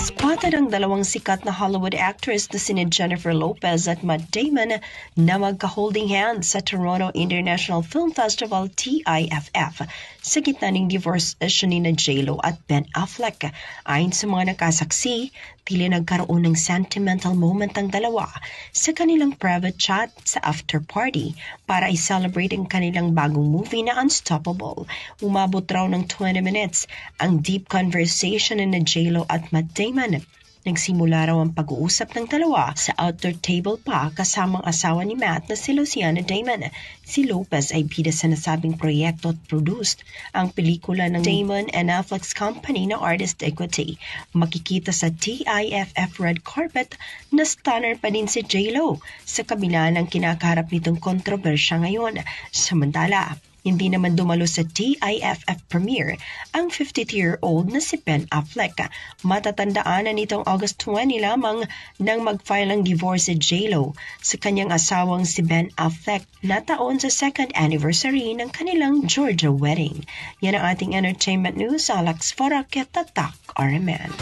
Spotted ang dalawang sikat na Hollywood actress na sina Jennifer Lopez at Matt Damon na magka-holding hands sa Toronto International Film Festival TIFF sa gitna ng divorce issue ni J.Lo at Ben Affleck. Ayon sa mga nakasaksi, tila nagkaroon ng sentimental moment ang dalawa sa kanilang private chat sa after party para i-celebrate ang kanilang bagong movie na Unstoppable. Umabot raw ng 20 minutes ang deep conversation ni J.Lo at Matt Damon. Nagsimula raw ang pag-uusap ng dalawa sa outdoor table pa kasamang asawa ni Matt na si Luciana Damon. Si Lopez ay bida sa nasabing proyekto at produced ang pelikula ng Damon and Affleck's company na Artist Equity. Makikita sa TIFF red carpet na stunner pa din si J.Lo sa kabila ng kinakaharap nitong kontrobersya ngayon. Samantala, hindi naman dumalo sa TIFF premiere ang 52-year-old na si Ben Affleck. Matatandaan na nitong August 20 lamang nang mag-file ng divorce si J.Lo sa kanyang asawang si Ben Affleck na taon sa second anniversary ng kanilang Georgia wedding. Yan ang ating entertainment news. Alex Foraket, Tatak, RMN.